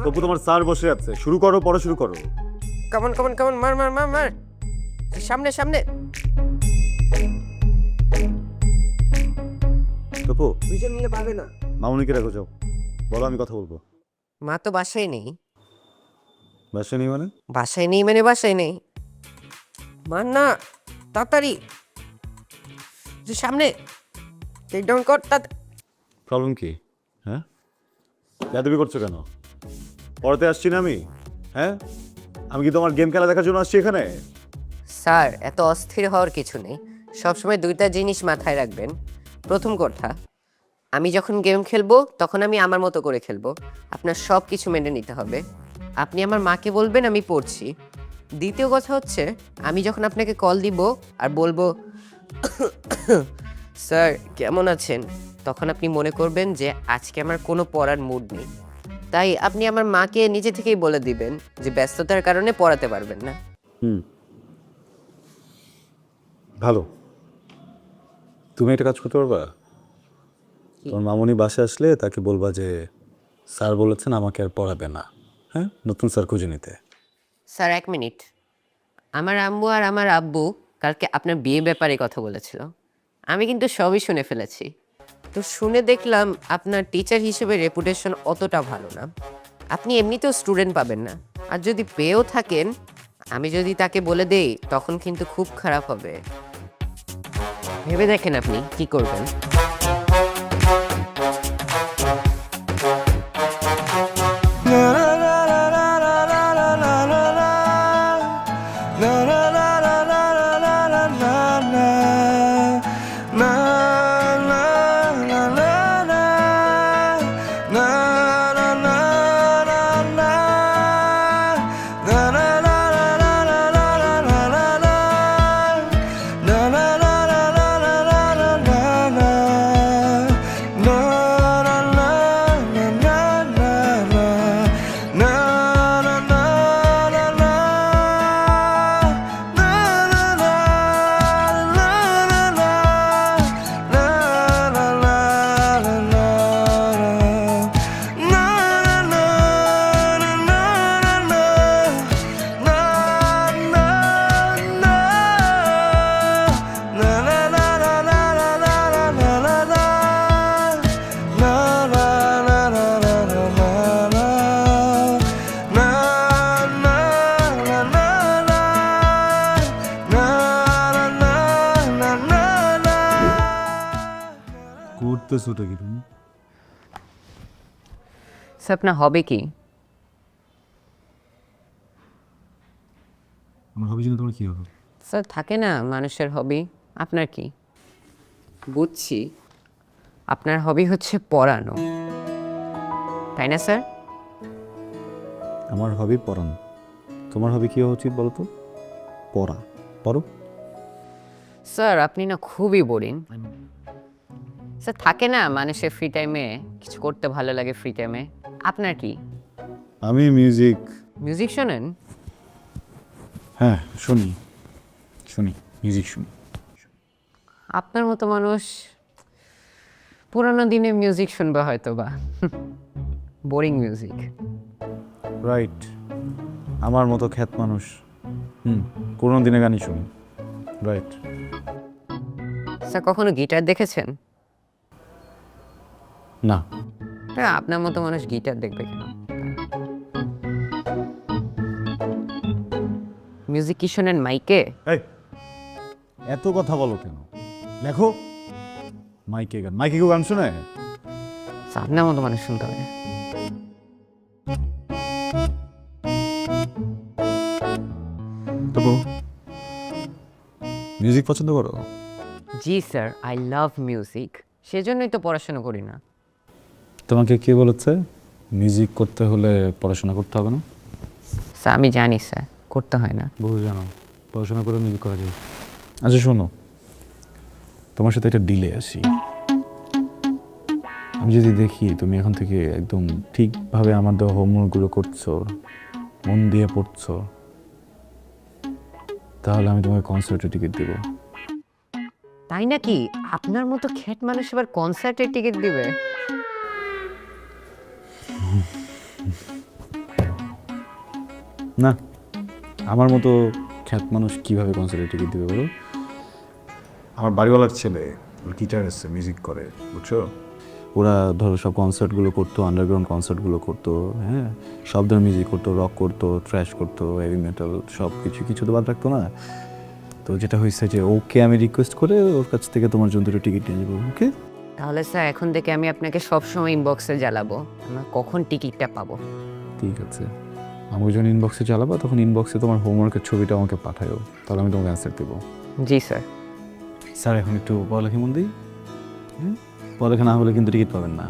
[SPEAKER 4] তপু, তোমার স্যার বসে আছে, শুরু করো, পরে শুরু করো।
[SPEAKER 10] কামন কামন কামন, মার মার মার মার, সামনে সামনে।
[SPEAKER 4] তপু,
[SPEAKER 10] দুইজন মিলে পারবে না।
[SPEAKER 4] মামুনিকে রাখো, যাও, বলো, আমি কথা বলবো।
[SPEAKER 10] মা তো বাসায় নেই।
[SPEAKER 4] বাসা নেই মানে?
[SPEAKER 10] বাসায় নেই মানে বাসায় নেই। মার না, তাড়াতাড়ি, যে সামনে, টেক ডাউন কর।
[SPEAKER 4] প্রবলেম কি? হ্যাঁ, বেয়াদবি করছো কেন? পড়াতে আসছি না আমি? হ্যাঁ, আমি কি তোমার গেম খেলা দেখার জন্য আসছি এখানে?
[SPEAKER 10] স্যার এত অস্থির হওয়ার কিছু নেই, সবসময় দুইটা জিনিস মাথায় রাখবেন। প্রথম কথা, আমি যখন গেম খেলবো তখন আমি আমার মতো করে খেলবো, আপনার সব কিছু মেনে নিতে হবে। আপনি আমার মাকে বলবেন আমি পড়ছি। দ্বিতীয় কথা হচ্ছে, আমি যখন আপনাকে কল দিব আর বলবো স্যার কেমন আছেন, তখন আপনি মনে করবেন যে আজকে আমার কোনো পড়ার মুড নেই। তাই আপনি আমার মাকে নিজে থেকেই বলে দিবেন যে ব্যস্ততার কারণে পড়াতে পারবেন না।
[SPEAKER 3] ভালো, তুমি একটা কাজ করতে পারবা? তোমার মামুনি বাসায় আসলে তাকে বলবা যে স্যার বলেছেন আমাকে আর পড়াবে না, হ্যাঁ, নতুন স্যার খুঁজে নিতে।
[SPEAKER 10] স্যার 1 মিনিট, আমার আম্মু আর আমার আব্বু কালকে আপনার বিয়ে ব্যাপারে কথা বলেছিল, আমি কিন্তু সবই শুনে ফেলেছি। তো শুনে দেখলাম আপনার টিচার হিসেবে রেপুটেশন অতটা ভালো না, আপনি এমনিতেও স্টুডেন্ট পাবেন না, আর যদি পেয়েও থাকেন আমি যদি তাকে বলে দেই তখন কিন্তু খুব খারাপ হবে। ভেবে দেখেন আপনি কি করবেন।
[SPEAKER 3] করতেছোটা কি তুমি?
[SPEAKER 10] স্যার আপনার হবে কি?
[SPEAKER 3] আমার হবি জন্য তোমার কি হবে?
[SPEAKER 10] স্যার থাকে না মানুষের হবি, আপনার কি? বুঝছি আপনার হবি হচ্ছে পড়ানো, তাই না স্যার?
[SPEAKER 3] আমার হবি পড়ানো। তোমার হবি কি হওয়া উচিত বলো তো? পড়া। পড়ো।
[SPEAKER 10] স্যার আপনি না খুবই বোরিং। স্যার থাকে না মানুষের ফ্রি টাইমে কিছু করতে ভালো লাগে, ফ্রি টাইমে আপনার কি?
[SPEAKER 3] আমি মিউজিক।
[SPEAKER 10] মিউজিক শোনেন?
[SPEAKER 3] হ্যাঁ শুনি, মিউজিক শুনি।
[SPEAKER 10] আপনার মতো মানুষ পুরানো দিনে মিউজিক শুনবে হয়তো বা, বোরিং মিউজিক।
[SPEAKER 3] রাইট, আমার মতো খ্যাত মানুষ পুরোনো দিনে গানই শুনি। রাইট।
[SPEAKER 10] স্যার কখনো গিটার দেখেছেন?
[SPEAKER 3] না।
[SPEAKER 10] হ্যাঁ, আপনার মতো মানুষ গিটার দেখবে কেন? মিউজিক কি শোনেন মাইকে?
[SPEAKER 3] এই এত কথা বলো কেন? লেখো। মাইকে গান, মাইকে কেউ গান শোনে?
[SPEAKER 10] স্যার, আপনার মতো মানুষ শুনতে হবে।
[SPEAKER 3] তবু মিউজিক পছন্দ করো?
[SPEAKER 10] জি স্যার, আই লাভ মিউজিক, সেজন্যই তো পড়াশোনা করি না।
[SPEAKER 3] তোমাকে কে বলেছে মিউজিক করতে হলে পড়াশোনা করতে হবে না?
[SPEAKER 10] স্যার আমি জানি স্যার, করতে হয় না।
[SPEAKER 3] বহু জানো, পড়াশোনা করে মিউজিক করা যায়। আচ্ছা শোনো, তোমার সাথে একটা ডিলে আসি। আমি যদি দেখি তুমি এখন থেকে একদম ঠিকভাবে আমার দেওয়া হোমওয়ার্কগুলো করছো, মন দিয়ে পড়ছো, তাহলে আমি তোমাকে কনসার্টের টিকিট দেবো।
[SPEAKER 10] তাই নাকি? আপনার মতো খ্যাট মানুষ এবার কনসার্টের টিকিট দিবে?
[SPEAKER 3] না, আমার মতো খ্যাত মানুষ কিভাবে কনসার্টের টিকিট দিবে বলো? আমার বাড়িওয়ালার ছেলে, ওর গিটার আছে, মিউজিক করে, বুঝছো? ওরা ধরো সব কনসার্টগুলো করতো, আন্ডারগ্রাউন্ড কনসার্টগুলো করতো, হ্যাঁ, সব ধরনের মিউজিক করতো, রক করতো, ট্র্যাশ করতো, হেভি মেটাল, সব কিছু তো বাদ রাখতো না। তো যেটা হয়েছে যে ওকে আমি রিকোয়েস্ট করে ওর কাছ থেকে তোমার জন্য দুটো টিকিট নিয়ে যাবো। ওকে?
[SPEAKER 10] তাহলে স্যার এখন থেকে আমি আপনাকে সবসময় ইনবক্সে জ্বালাবো, আমরা কখন টিকিটটা পাবো।
[SPEAKER 3] ঠিক আছে, আমাকে যখন ইনবক্সে চালাবো তখন ইনবক্সে তোমার হোমওয়ার্কের ছবিটা আমাকে পাঠায়ো, তাহলে আমি তোমাকে অ্যান্সার দেবো।
[SPEAKER 10] জি স্যার।
[SPEAKER 3] স্যার এখন একটু পড়ালেখা মন দিই। পড়ালেখা না হলে কিন্তু টিকিট পাবেন না।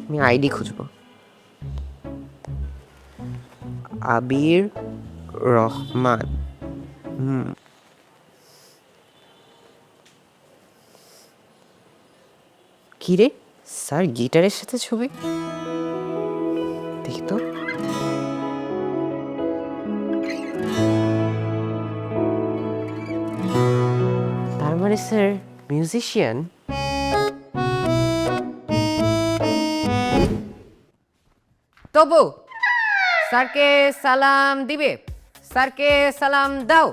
[SPEAKER 10] আমি আইডি খুঁজবো। আবির রহমান। কি রে স্যার, গিটারের সাথে ছবি? দেখি তো। তার মানে স্যার মিউজিশিয়ান। তবু স্যারকে সালাম দিবে, স্যারকে সালাম দাও।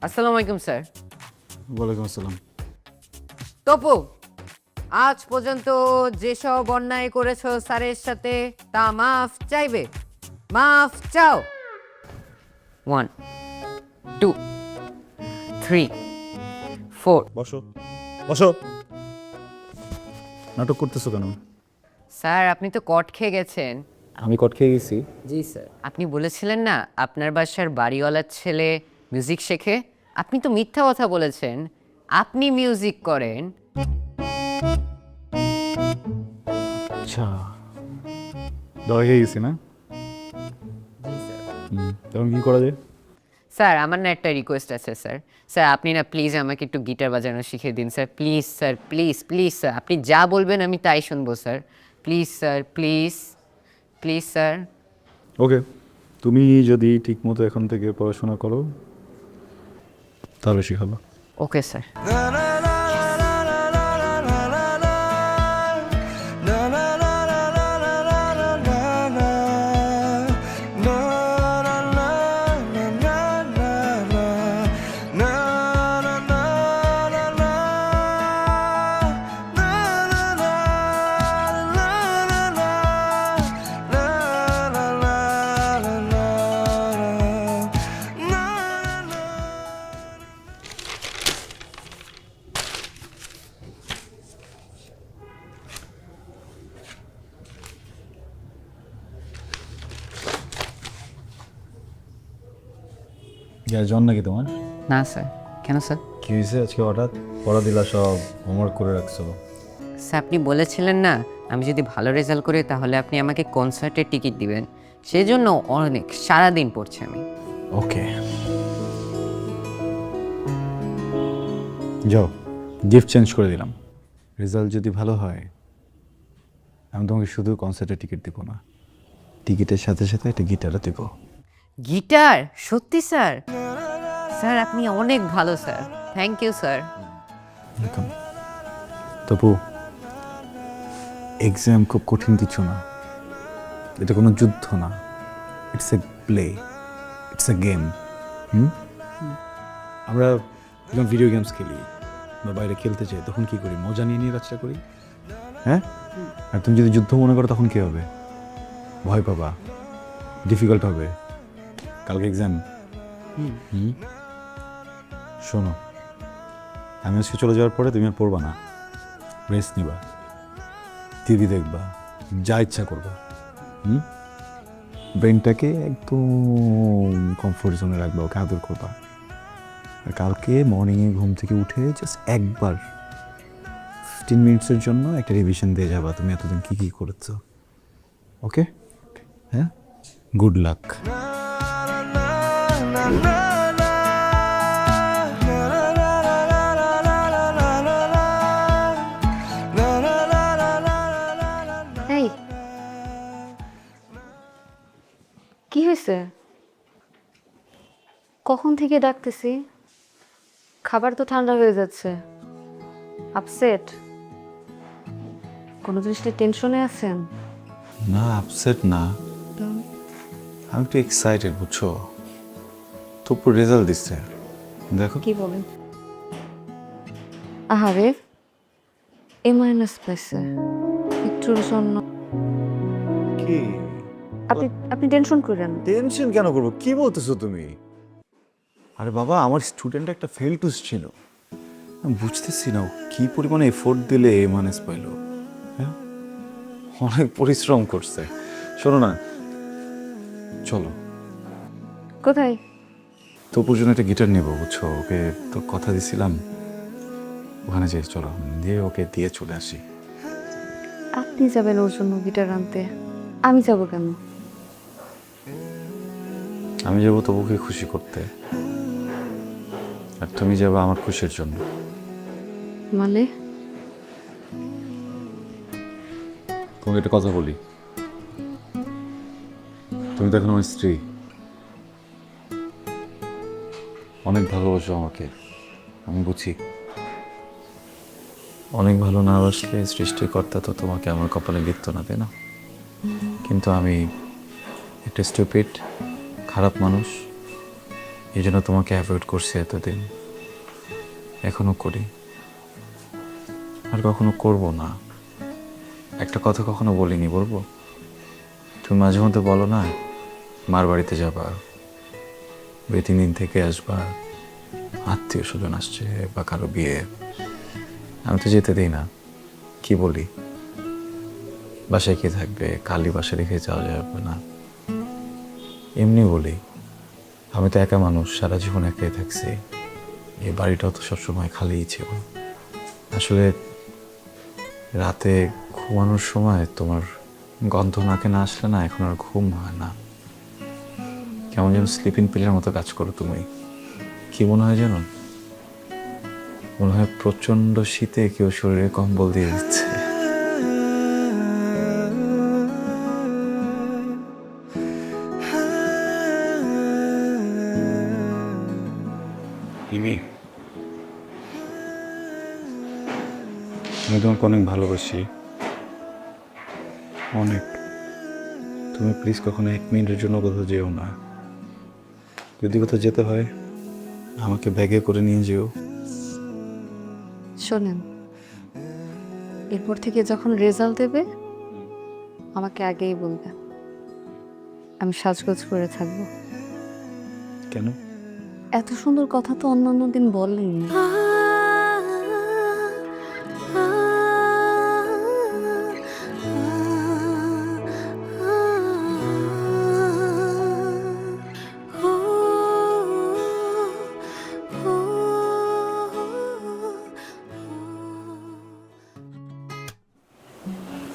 [SPEAKER 10] আসসালামু আলাইকুম স্যার।
[SPEAKER 3] ওয়ালাইকুম আসসালাম।
[SPEAKER 10] তপু, আজ পর্যন্ত যেসব অন্যায় করেছো স্যারের সাথে তা মাফ চাইবে, মাফ চাও। 1 2 3 4।
[SPEAKER 3] বসো বসো। নাটক করতেছো কেন?
[SPEAKER 10] স্যার আপনি তো কট খেয়ে গেছেন।
[SPEAKER 3] আমি কট খেয়ে গেছি?
[SPEAKER 10] জি স্যার। আপনি বলেছিলেন না আপনার বাসার বাড়িওয়ালার ছেলে মিউজিক শেখে, আপনি তো মিথ্যা কথা বলেছেন, আপনি মিউজিক করেন।
[SPEAKER 3] আচ্ছা, দয়া হয়ে গেছি না?
[SPEAKER 10] জি স্যার।
[SPEAKER 3] তখন কি করা যায়?
[SPEAKER 10] স্যার আমার না একটা রিকোয়েস্ট আছে স্যার। স্যার আপনি না প্লিজ আমাকে একটু গিটার বাজানো শিখিয়ে দিন sir, please sir, please please sir, আপনি যা বলবেন আমি তাই শুনবো sir, please sir, please please sir.
[SPEAKER 3] Okay, তুমি যদি ঠিক মতো এখন থেকে পড়াশোনা করো তাহলে শিখাবো।
[SPEAKER 10] Okay sir.
[SPEAKER 3] কি আর জন নাকি তোমার?
[SPEAKER 10] না স্যার। কেন স্যার?
[SPEAKER 3] কি হয়েছে আজকে হঠাৎ? পড়া দিলা সব, হোমওয়ার্ক করে রাখছো।
[SPEAKER 10] স্যার আপনি বলেছিলেন না আমি যদি ভালো রেজাল্ট করি তাহলে আপনি আমাকে কনসার্টের টিকিট দিবেন, সেই জন্য অনেক সারাদিন পড়ছি আমি।
[SPEAKER 3] ওকে, যাও, গিফট চেঞ্জ করে দিলাম। রেজাল্ট যদি ভালো হয় আমি তোমাকে শুধু কনসার্টের টিকিট দিব না, টিকিটের সাথে সাথে একটা গিটারও দিব।
[SPEAKER 10] গিটার? সত্যি স্যার? স্যার আপনি অনেক ভালো sir, thank you sir.
[SPEAKER 3] Welcome. Tapu, exam খুব কঠিন কিছু না, এটা কোনো যুদ্ধ না, it's a play, it's a game. আমরা যখন ভিডিও গেমস খেলি বা বাইরে খেলতে চাই তখন কি করি? মজা নিয়ে নিয়ে কাজটা করি, হ্যাঁ? আর তুমি যদি যুদ্ধ মনে করো তখন কি হবে? ভয় পাবা, ডিফিকাল্ট হবে। কালকে এক্সাম। শোনো, আমি আজকে চলে যাওয়ার পরে তুমি আর পড়বা না, রেস্ট নিবা, টিভি দেখবা, যা ইচ্ছা করবা। ব্রেনটাকে একদম কমফোর্ট জোনে রাখবা, ওকে আদর করবা। আর কালকে মর্নিংয়ে ঘুম থেকে উঠে জাস্ট একবার 15 মিনিটসের জন্য একটা রিভিশন দিয়ে যাবা তুমি এতদিন কী কী করেছো। ওকে? হ্যাঁ, গুড লাক।
[SPEAKER 2] এই কি হয়েছে? কখন থেকে ডাকতেছি, খাবার তো ঠান্ডা হয়ে যাচ্ছে। আপসেট? কোনো জিনিসটা টেনশনে আছেন?
[SPEAKER 3] না, আপসেট না, আমি একটু এক্সাইটেড, বুঝছো? তবু রেজাল্ট দিচ্ছে, দেখো।
[SPEAKER 2] কি বলেন? আহারে, এ মাইনাস পাইছে, একটুর জন্য।
[SPEAKER 3] কি
[SPEAKER 2] আপনি আপনি টেনশন করেন না।
[SPEAKER 3] টেনশন কেন করবো? কি বলতেছো তুমি? আরে বাবা, আমার স্টুডেন্ট একটা ফেল টুস ছিল, আমি বুঝতেছি না ও কি পরিমাণে এফোর্ট দিলে এ মাইনাস পাইলো। হ্যাঁ, অনেক পরিশ্রম করছে। শোনো না, চলো।
[SPEAKER 2] কোথায়?
[SPEAKER 3] তপুর জন্য একটা গিটার নেবো, বুঝছো? ওকে তো কথা দিছিলাম, ওখানে যাই, চলো, দিয়ে ওকে দিয়ে চলে আসি।
[SPEAKER 2] আপনি যাবেন ওর জন্য গিটার আনতে, আমি যাব কেন?
[SPEAKER 3] আমি যাবো তপুকে খুশি করতে, আর তুমি যাবে আমার খুশির জন্য।
[SPEAKER 2] মানে?
[SPEAKER 3] তোমাকে একটা কথা বলি, তুমি তো এখন আমার স্ত্রী, অনেক ভালোবাসো আমাকে, আমি বুঝি। অনেক ভালো না বাসলে সৃষ্টিকর্তা তো তোমাকে আমার কপালে লিখত না, তাই না? কিন্তু আমি একটা স্টুপিড, খারাপ মানুষ, এই জন্য তোমাকে অ্যাভয়েড করছি এতদিন, এখনো করি, আর কখনো করব না। একটা কথা কখনো বলিনি, বলবো? তুমি মাঝে মধ্যে বলো না মার বাড়িতে যাবা, 2-3 দিন থেকে আসবা, আত্মীয় স্বজন আসছে বা কারো বিয়ে, আমি তো যেতে দিই না। কি বলি? বাসায় কে থাকবে, খালি বাসা রেখে যাওয়া যাবে না, এমনি বলি। আমি তো একা মানুষ, সারা জীবন একাই থাকছি, এই বাড়িটাও তো সবসময় খালিই ছিল। আসলে রাতে ঘুমানোর সময় তোমার গন্ধ নাকে না আসলে না, এখন আর ঘুম হয় না, কেমন যেন স্লিপিং পিলের মতো কাজ করো তুমি। কি মনে হয় যেন? মনে হয় প্রচন্ড শীতে কেউ শরীরে কম্বল দিয়ে দিচ্ছে। আমি তোমাকে অনেক ভালোবাসি, অনেক। তুমি প্লিজ কখনো 1 মিনিটের জন্য কোথাও যেও না। যদি কোথাও যেতে হয় আমাকে ব্যাগে করে নিয়ে যেও।
[SPEAKER 2] শোনেন, এরপর থেকে যখন রেজাল্ট দেবে আমাকে আগেই বলবে, আমি সাজগোজ করে থাকবো।
[SPEAKER 3] কেন?
[SPEAKER 2] এত সুন্দর কথা তো অন্যান্য দিন বলেননি।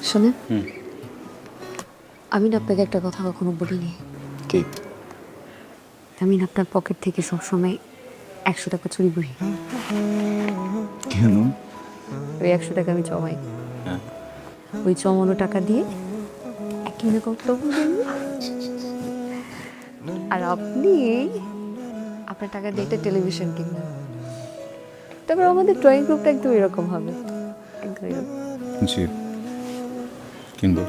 [SPEAKER 2] শোনে, আমি না আপনাকে একটা কথা কখনো বলিনি।
[SPEAKER 3] কি?
[SPEAKER 2] আমি না আপনার পকেট থেকে সবসময় 100 টাকা চুরি করি।
[SPEAKER 3] কেন?
[SPEAKER 2] ওই 100 টাকা আমি জমাই।
[SPEAKER 3] হ্যাঁ।
[SPEAKER 2] ওই জমানো টাকা দিয়ে কিনে করতে আর আপনি আপনার টাকা দিয়ে একটা টেলিভিশন কিনবেন। তারপর আমাদের ড্রয়িং রুমটা একদম এরকম হবে, একদম এরকম।
[SPEAKER 3] জি, কিনবো।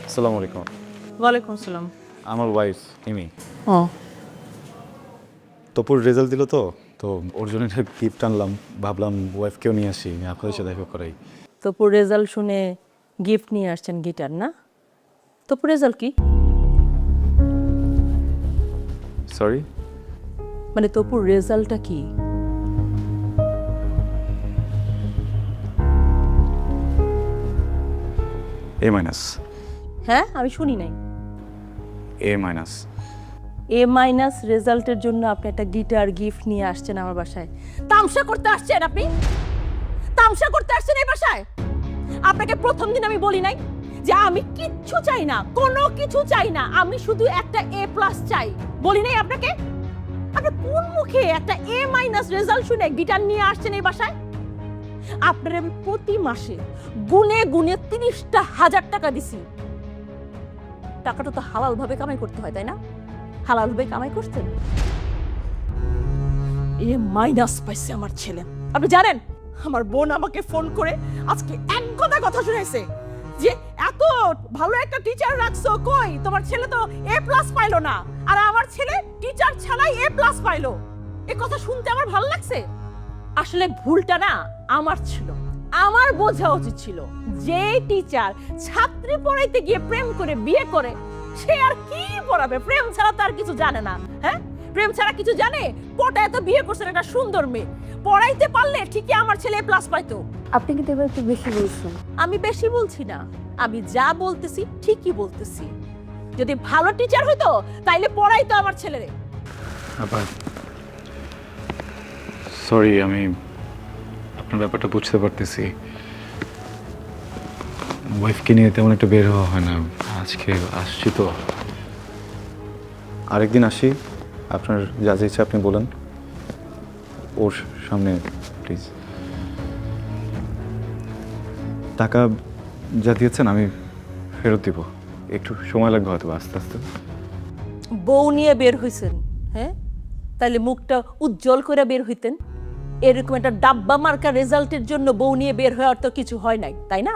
[SPEAKER 3] আসসালামু আলাইকুম।
[SPEAKER 5] ওয়ালাইকুম আসসালাম।
[SPEAKER 3] আমার ওয়াইফ ইমি।
[SPEAKER 5] ও
[SPEAKER 3] তপুর রেজাল্ট দিল তো, তো ওর জন্য একটা গিফট আনলাম, ভাবলাম ওয়াইফকেও নিয়ে আসি, আপনাদের সাথে দেখা করাই।
[SPEAKER 5] তপুর রেজাল্ট শুনে গিফট নিয়ে আসছেন গিটার না? তপুর রেজাল্ট কি?
[SPEAKER 3] সরি?
[SPEAKER 5] মানে তপুর রেজাল্টটা কি?
[SPEAKER 3] এ মাইনাস।
[SPEAKER 5] হ্যাঁ, আমি শুনি নাই।
[SPEAKER 3] এ মাইনাস।
[SPEAKER 5] এ মাইনাস রেজাল্টের জন্য আপনি একটা গিটার গিফট নিয়ে আসছেন আমার বাসায়। তামসা করতে আসছেন আপনি? তামসা করতে আসছেন এই বাসায়? আপনাকে প্রথম দিন আমি বলি নাই যে আমি কিচ্ছু চাই না, কোনো কিছু চাই না, আমি শুধু একটা এ প্লাস চাই? বলি নাই আপনাকে? আপনি কোন মুখে একটা এ মাইনাস রেজাল্ট শুনে গিটার নিয়ে আসছেন এই বাসায়? আপনার আমি প্রতি মাসে গুনে গুনে 30,000 টাকা দিছি। টাকাটা তো হালাল ভাবে কামাই করতে হয়, তাই না? হালাল ভাবে কামাই করতেন। এ মাইনাস পাইছে আমার ছেলে। আপনি জানেন, আমার বোন আমাকে ফোন করে আজকে এক কথা শুনাইছে যে এত ভালো একটা টিচার রাখছো, কই তোমার ছেলে তো এ প্লাস পাইলো না, আর আমার ছেলে টিচার ছাড়াই এ প্লাস পাইলো। এই কথা শুনতে আমার ভালো লাগছে। আসলে ভুলটা না আমার ছিল, আমার বোঝা উচিত ছিল যে টিচার ছাত্রী পড়াইতে গিয়ে প্রেম করে বিয়ে করে, সে আর কি পড়াবে? প্রেম ছাড়া তার কিছু জানে না। হ্যাঁ, প্রেম ছাড়া কিছু জানে? পটায় তো বিয়ে করছেন একটা সুন্দর মেয়ে, পড়াইতে পারলে ঠিকই আমার ছেলে প্লাস পাইতো।
[SPEAKER 2] আপনি কিন্তু এবার একটু বেশি বলছেন।
[SPEAKER 5] আমি বেশি বলছি না, আমি যা বলতেছি ঠিকই বলতেছি। যদি ভালো টিচার হইতো তাইলে পড়াইতো আমার ছেলেরে।
[SPEAKER 3] আবার সরি, আমি আপনার ব্যাপারটা বুঝতে পারতেছি। ওয়াইফকে নিয়ে তেমন একটা বের হওয়া হয় না, আজকে আসছি তো। আরেকদিন আসি, আপনার যা যা ইচ্ছা আপনি বলেন, ওর সামনে প্লিজ। টাকা যা দিয়েছেন আমি ফেরত দিব, একটু সময় লাগবে হয়তো আস্তে আস্তে।
[SPEAKER 5] বউ নিয়ে বের হইছেন, হ্যাঁ? তাইলে মুখটা উজ্জ্বল করে বের হইতেন। এরকম একটা ডাব্বা মার্কা রেজাল্টের জন্য বউ নিয়ে বের হওয়ার তো কিছু হয় নাই, তাই না?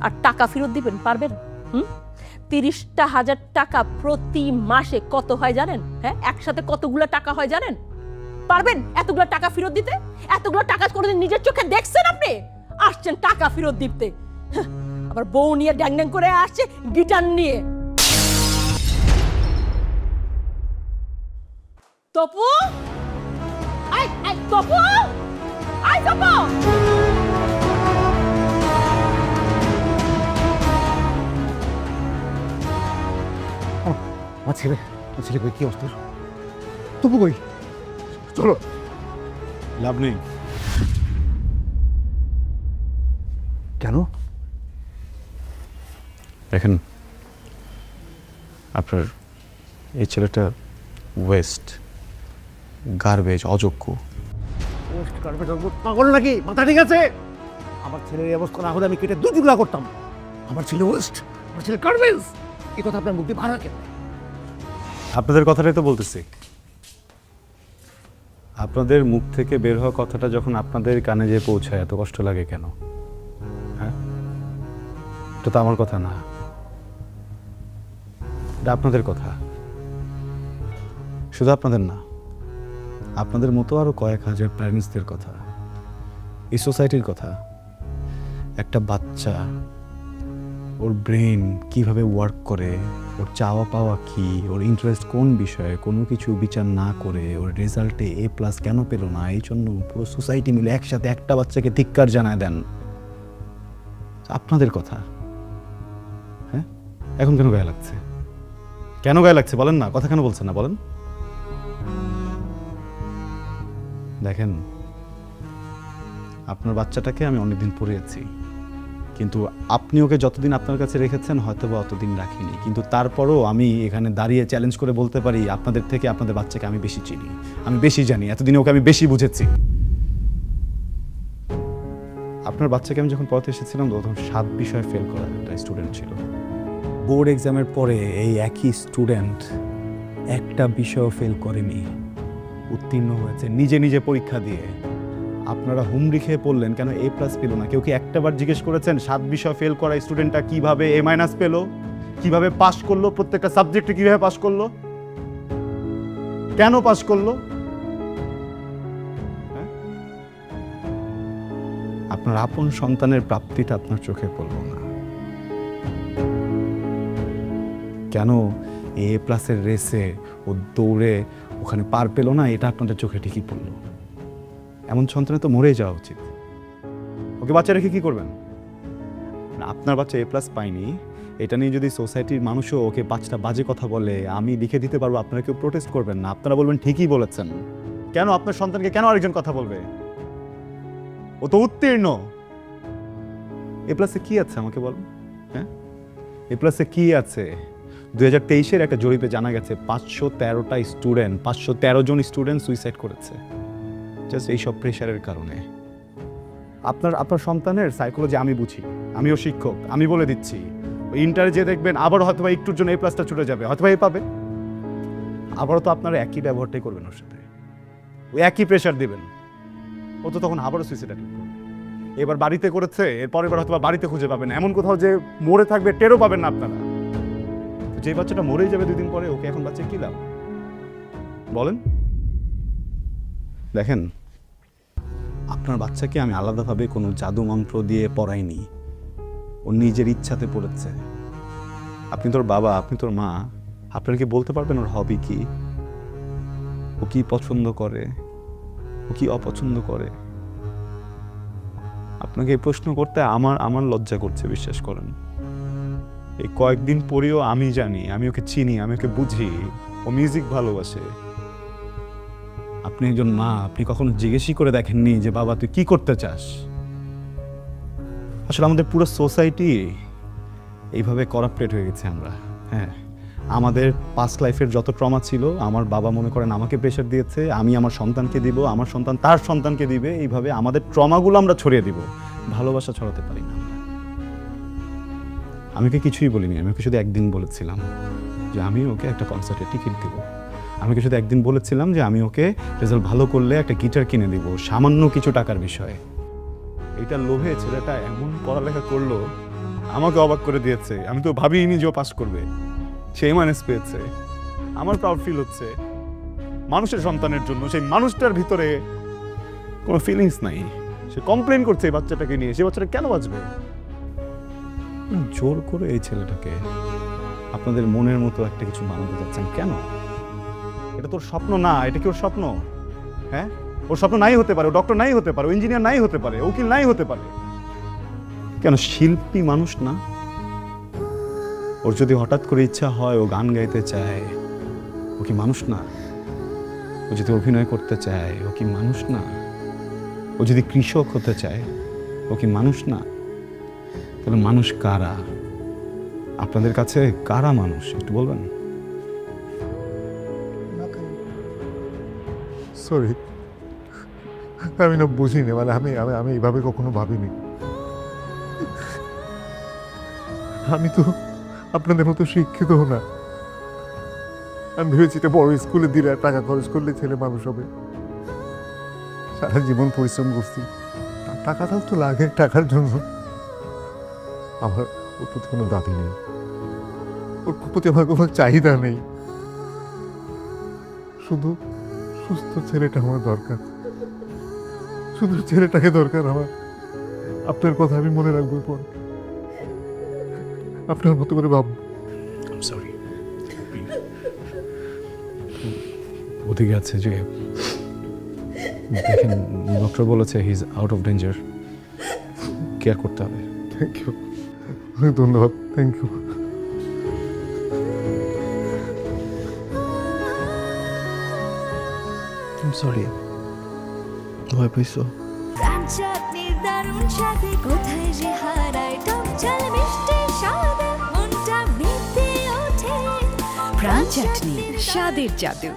[SPEAKER 5] আর টাকা ফেরত দিবেন পারবেন? 30,000 টাকা প্রতি মাসে কত হয় জানেন? হ্যাঁ, একসাথে কতগুলো টাকা হয় জানেন? পারবেন এতগুলো টাকা ফেরত দিতে? এতগুলো টাকা কোনোদিন নিজের চোখে দেখছেন আপনি? আসছেন টাকা ফেরত দিতে, আবার বউ নিয়ে ড্যাং ড্যাং করে আসছে গিটার নিয়ে। Tapu, I I Tapu, I Tapu.
[SPEAKER 6] আমার ছেলে কই? কি অবস্থা? তবু কই? চলো।
[SPEAKER 3] লাভ নেই।
[SPEAKER 6] কেন?
[SPEAKER 3] দেখেন, আপনার এই ছেলেটা ওয়েস্ট, গার্বেজ, অযোগ্য।
[SPEAKER 6] পাগল নাকি? মাথা ঠিক আছে? আমার ছেলের এই অবস্থা না হলে আমি কেটে 2 টুকরা করতাম। আমার ছেলে ওয়েস্ট, আমার ছেলে গার্বেজ, এই কথা আপনার মুখ দিয়ে ভাড়া কেন?
[SPEAKER 3] আপনাদের কথাটাই তো বলতেছি। আপনাদের মুখ থেকে বের হওয়া কথাটা যখন আপনাদের কানে যেয়ে পৌঁছায় এত কষ্ট লাগে কেন? হ্যাঁ, এটা তো আমার কথা না, এটা আপনাদের কথা। শুধু আপনাদের না, আপনাদের মতো আরো কয়েক হাজার প্যারেন্টসদের কথা, এই সোসাইটির কথা। একটা বাচ্চা, ওর ব্রেন কিভাবে ওয়ার্ক করে, ওর চাওয়া পাওয়া কি, ওর ইন্টারেস্ট কোন বিষয়ে, কোনো কিছু বিচার না করে ওর রেজাল্টে এ প্লাস কেন পেল না, এই জন্য পুরো সোসাইটি মিলে একসাথে একটা বাচ্চাকে ধিক্কার জানায় দেন। আপনাদের কথা। হ্যাঁ, এখন কেন গায়ে লাগছে? কেন গায়ে লাগছে বলেন না? কথা কেন বলছেন না বলেন? দেখেন, আপনার বাচ্চাটাকে আমি অনেকদিন পড়িয়েছি, কিন্তু আপনি ওকে যতদিন আপনার কাছে রেখেছেন হয়তো বা অতদিন রাখিনি, কিন্তু তারপরও আমি এখানে দাঁড়িয়ে চ্যালেঞ্জ করে বলতে পারি আপনাদের থেকে আপনাদের বাচ্চাকে আমি বেশি চিনি, আমি বেশি জানি, এতদিনে ওকে আমি বেশি বুঝেছি। আপনার বাচ্চাকে আমি যখন পড়াতে এসেছিলাম তখন 7 বিষয়ে ফেল করা একটা স্টুডেন্ট ছিল। বোর্ড এক্সামের পরে এই একই স্টুডেন্ট একটা বিষয়ও ফেল করেনি, উত্তীর্ণ হয়েছে নিজে নিজে পরীক্ষা দিয়ে। আপনারা হুমড়ি খেয়ে পড়লেন কেন A+ পেল না? কেউ কি একটাবার জিজ্ঞেস করেছেন 7 বিষয় ফেল করা স্টুডেন্টটা কিভাবে A- পেল, কিভাবে পাস করলো, প্রত্যেকটা সাবজেক্টে কিভাবে পাস করলো, কেন পাস করলো? হ্যাঁ? আপনার আপন সন্তানের প্রাপ্তিটা আপনার চোখে পড়ল না কেন? A+ রেসে ও দৌড়ে ওখানে পার পেল না, এটা আপনাদের চোখে ঠিকই পড়লো। এমন সন্তানে তো মরেই যাওয়া উচিত। ওকে বাচ্চা রেখে কি করবেন? আপনার বাচ্চা A+ পায়নি, এটা নিয়ে যদি সোসাইটির মানুষও ওকে 5টা বাজে কথা বলে আমি লিখে দিতে পারবো, আপনারা কেউ প্রোটেস্ট করবেন না, আপনারা বলবেন ঠিকই বলেছেন। কেন আপনার সন্তানকে কেন আরেকজন কথা বলবে? ও তো উত্তীর্ণ। A+ কি আছে আমাকে বলুন? হ্যাঁ, A+ কি আছে? 2023-এর একটা জরিপে জানা গেছে 513 জন স্টুডেন্ট সুইসাইড করেছে জাস্ট এইসব প্রেশারের কারণে। আপনার সন্তানের সাইকোলজি আমি বুঝি, আমিও শিক্ষক, আমি বলে দিচ্ছি ইন্টারে যে দেখবেন আবার হয়তো বা একটুর জন্য A+টা ছুটে যাবে, হয়তো A পাবে, আবারও তো আপনারা একই ব্যবহারটাই করবেন ওর সাথে, ওই একই প্রেশার দিবেন, ও তো তখন আবারও সুইসাইড করবে। এবার বাড়িতে করেছে, এরপর এবার হয়তো বা বাড়িতে খুঁজে পাবেন, এমন কোথাও যে মরে থাকবে টেরও পাবেন না আপনারা। যে বাচ্চাটা মরেই যাবে 2 দিন পরে, ওকে এখন বাচ্চা কি লাভ বলেন? দেখেন, আপনার বাচ্চাকে আমি আলাদাভাবে কোনো জাদু মন্ত্র দিয়ে পড়াইনি, ও নিজের ইচ্ছাতে পড়েছে। আপনি তোর বাবা, আপনি তোর মা, আপনারা কি বলতে পারবেন ওর হবি কি, ও কি পছন্দ করে, ও কি অপছন্দ করে? আপনাকে এই প্রশ্ন করতে আমার লজ্জা করছে, বিশ্বাস করেন। এই কয়েকদিন পরেও আমি জানি, আমি ওকে চিনি, আমি ওকে বুঝি, ও মিউজিক ভালোবাসে। আপনি একজন মা, আপনি কখনো জিজ্ঞেসই করে দেখেননি যে বাবা তুই কি করতে চাস? আসলে আমাদের পুরো সোসাইটি এইভাবে করাপ্টেড হয়ে গেছে আমরা। হ্যাঁ, আমাদের পাস্ট লাইফের যত ট্রমা ছিল, আমার বাবা মনে করেন আমাকে প্রেশার দিয়েছে, আমি আমার সন্তানকে দিব, আমার সন্তান তার সন্তানকে দিবে, এইভাবে আমাদের ট্রমাগুলো আমরা ছড়িয়ে দিব, ভালোবাসা ছড়াতে পারি না। আমি ওকে কিছুই বলিনি, আমি ওকে শুধু একদিন বলেছিলাম যে আমি ওকে একটা কনসার্টের টিকিট দেবো, আমি ওকে শুধু একদিন বলেছিলাম যে আমি ওকে রেজাল্ট ভালো করলে একটা গিটার কিনে দিব, সামান্য কিছু টাকার বিষয়ে। এইটার লোভে ছেলেটা এমন পড়ালেখা করলো, আমাকে অবাক করে দিয়েছে। আমি তো ভাবিনি যে ও পাস করবে, সে A- পেয়েছে। আমার প্রাউড ফিল হচ্ছে মানুষের সন্তানের জন্য। সেই মানুষটার ভিতরে কোনো ফিলিংস নাই, সে কমপ্লেন করছে এই বাচ্চাটাকে নিয়ে। সে বাচ্চাটা কেন বাঁচবে? জোর করে এই ছেলেটাকে আপনাদের মনের মতো একটা কিছু বানাতে যাচ্ছেন কেন? এটা তোর স্বপ্ন না, এটা কি ওর স্বপ্ন? হ্যাঁ, ওর স্বপ্ন নাই হতে পারে, ও ডক্টর নাই হতে পারে, ও ইঞ্জিনিয়ার নাই হতে পারে, উকিল নাই হতে পারে, কেন শিল্পী মানুষ না? ওর যদি হঠাৎ করে ইচ্ছা হয় ও গান গাইতে চায়, ও কি মানুষ না? ও যদি অভিনয় করতে চায়, ও কি মানুষ না? ও যদি কৃষক হতে চায়, ও কি মানুষ না? তাহলে মানুষ কারা? আপনাদের কাছে কারা মানুষ একটু বলবেন?
[SPEAKER 12] সরি, আমি না বুঝিনি, মানে আমি আমি আমি এইভাবে কখনো ভাবিনি। আমি তো আপনাদের মতো শিক্ষিত না। আমি ভেবেছি এটা বড় স্কুলে দিলে টাকা খরচ করলে ছেলে মানুষ হবে। সারা জীবন পরিশ্রম করছি, টাকাটাও তো লাগে, টাকার জন্য। আমার ওর প্রতি কোনো দাবি নেই, ওর প্রতি আমার কোনো চাহিদা নেই, শুধু সুস্থ ছেলেটা আমার দরকার, শুধু ছেলেটাকে দরকার আমার। আপনার কথা আমি মনে রাখবো, পর আপনার মতো করে ভাববো।
[SPEAKER 3] সরি, ওদিকে আছে যে দেখেন, ডক্টর বলেছে he is out of danger, care করতে হবে।
[SPEAKER 12] থ্যাংক ইউ, অনেক ধন্যবাদ, থ্যাংক ইউ।
[SPEAKER 11] সরি, ভয় পাইছো?
[SPEAKER 1] প্রাণ চাটনি দারুণ স্বাদে কোথায় যে হারায় টক ঝাল মিষ্টি স্বাদে মনটা মেতে ওঠে প্রাণ চাটনি স্বাদের জাদু